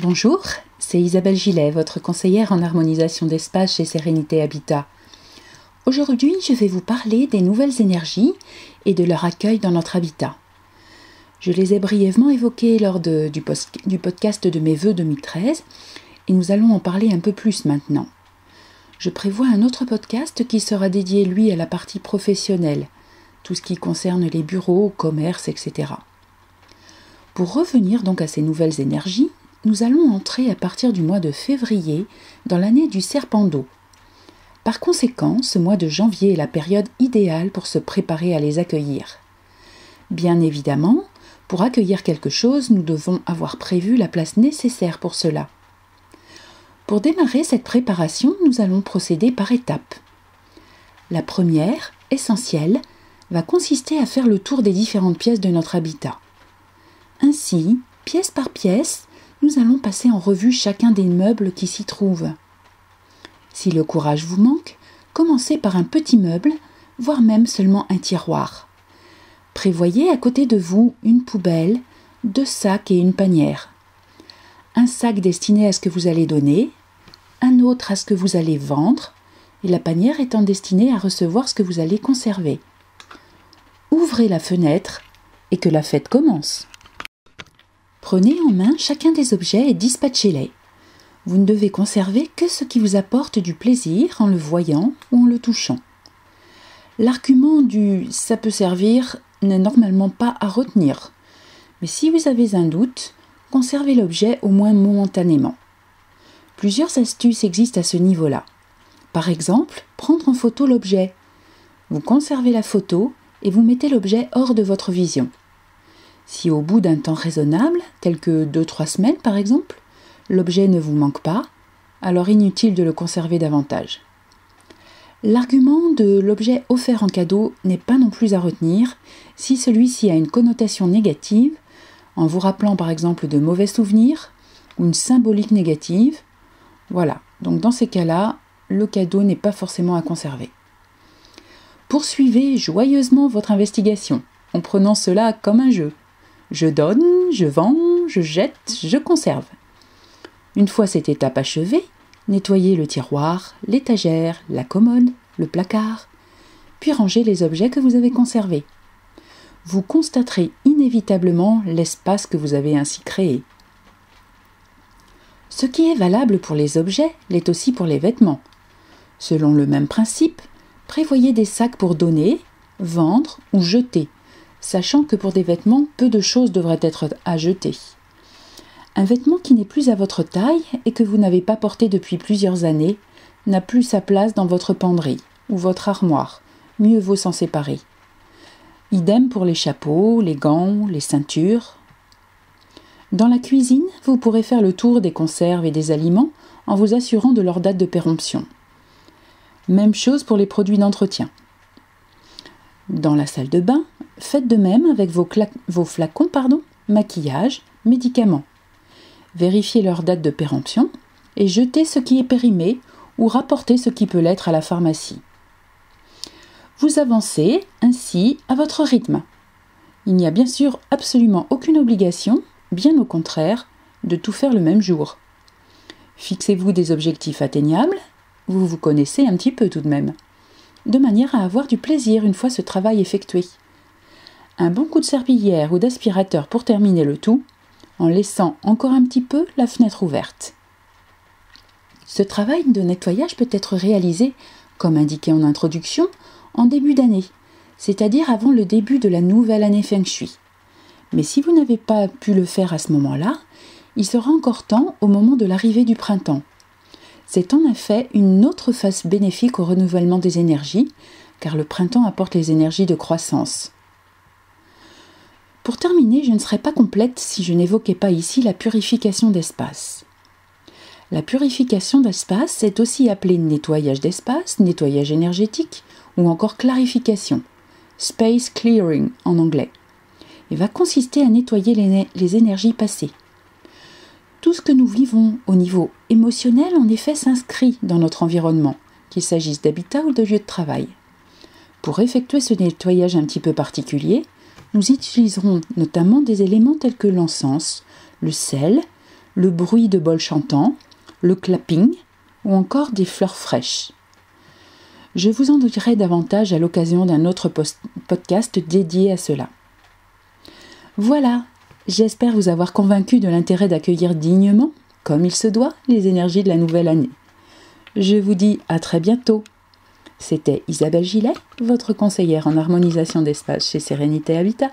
Bonjour, c'est Isabelle Gillet, votre conseillère en harmonisation d'espace chez Sérénité Habitat. Aujourd'hui, je vais vous parler des nouvelles énergies et de leur accueil dans notre habitat. Je les ai brièvement évoquées lors du podcast de mes vœux 2013 et nous allons en parler un peu plus maintenant. Je prévois un autre podcast qui sera dédié, lui, à la partie professionnelle, tout ce qui concerne les bureaux, commerces, etc. Pour revenir donc à ces nouvelles énergies, nous allons entrer à partir du mois de février dans l'année du Serpent d'eau. Par conséquent, ce mois de janvier est la période idéale pour se préparer à les accueillir. Bien évidemment, pour accueillir quelque chose, nous devons avoir prévu la place nécessaire pour cela. Pour démarrer cette préparation, nous allons procéder par étapes. La première, essentielle, va consister à faire le tour des différentes pièces de notre habitat. Ainsi, pièce par pièce, nous allons passer en revue chacun des meubles qui s'y trouvent. Si le courage vous manque, commencez par un petit meuble, voire même seulement un tiroir. Prévoyez à côté de vous une poubelle, 2 sacs et une panière. Un sac destiné à ce que vous allez donner, un autre à ce que vous allez vendre, et la panière étant destinée à recevoir ce que vous allez conserver. Ouvrez la fenêtre et que la fête commence. Prenez en main chacun des objets et dispatchez-les. Vous ne devez conserver que ce qui vous apporte du plaisir en le voyant ou en le touchant. L'argument du « ça peut servir » n'est normalement pas à retenir. Mais si vous avez un doute, conservez l'objet au moins momentanément. Plusieurs astuces existent à ce niveau-là. Par exemple, prendre en photo l'objet. Vous conservez la photo et vous mettez l'objet hors de votre vision. Si au bout d'un temps raisonnable, tel que 2-3 semaines par exemple, l'objet ne vous manque pas, alors inutile de le conserver davantage. L'argument de l'objet offert en cadeau n'est pas non plus à retenir si celui-ci a une connotation négative, en vous rappelant par exemple de mauvais souvenirs ou une symbolique négative. Voilà, donc dans ces cas-là, le cadeau n'est pas forcément à conserver. Poursuivez joyeusement votre investigation, en prenant cela comme un jeu. Je donne, je vends, je jette, je conserve. Une fois cette étape achevée, nettoyez le tiroir, l'étagère, la commode, le placard, puis rangez les objets que vous avez conservés. Vous constaterez inévitablement l'espace que vous avez ainsi créé. Ce qui est valable pour les objets l'est aussi pour les vêtements. Selon le même principe, prévoyez des sacs pour donner, vendre ou jeter, sachant que pour des vêtements, peu de choses devraient être à jeter. Un vêtement qui n'est plus à votre taille et que vous n'avez pas porté depuis plusieurs années n'a plus sa place dans votre penderie ou votre armoire, mieux vaut s'en séparer. Idem pour les chapeaux, les gants, les ceintures. Dans la cuisine, vous pourrez faire le tour des conserves et des aliments en vous assurant de leur date de péremption. Même chose pour les produits d'entretien. Dans la salle de bain, faites de même avec vos flacons, maquillage, médicaments. Vérifiez leur date de péremption et jetez ce qui est périmé ou rapportez ce qui peut l'être à la pharmacie. Vous avancez ainsi à votre rythme. Il n'y a bien sûr absolument aucune obligation, bien au contraire, de tout faire le même jour. Fixez-vous des objectifs atteignables, vous vous connaissez un petit peu tout de même, de manière à avoir du plaisir une fois ce travail effectué. Un bon coup de serpillière ou d'aspirateur pour terminer le tout, en laissant encore un petit peu la fenêtre ouverte. Ce travail de nettoyage peut être réalisé, comme indiqué en introduction, en début d'année, c'est-à-dire avant le début de la nouvelle année Feng Shui. Mais si vous n'avez pas pu le faire à ce moment-là, il sera encore temps au moment de l'arrivée du printemps. C'est en effet une autre phase bénéfique au renouvellement des énergies, car le printemps apporte les énergies de croissance. Pour terminer, je ne serais pas complète si je n'évoquais pas ici la purification d'espace. La purification d'espace, c'est aussi appelé nettoyage d'espace, nettoyage énergétique ou encore clarification, space clearing en anglais, et va consister à nettoyer les énergies passées. Tout ce que nous vivons au niveau émotionnel, en effet, s'inscrit dans notre environnement, qu'il s'agisse d'habitat ou de lieu de travail. Pour effectuer ce nettoyage un petit peu particulier, nous utiliserons notamment des éléments tels que l'encens, le sel, le bruit de bols chantants, le clapping ou encore des fleurs fraîches. Je vous en dirai davantage à l'occasion d'un autre podcast dédié à cela. Voilà, j'espère vous avoir convaincu de l'intérêt d'accueillir dignement, comme il se doit, les énergies de la nouvelle année. Je vous dis à très bientôt. C'était Isabelle Gillet, votre conseillère en harmonisation d'espace chez Sérénité Habitat.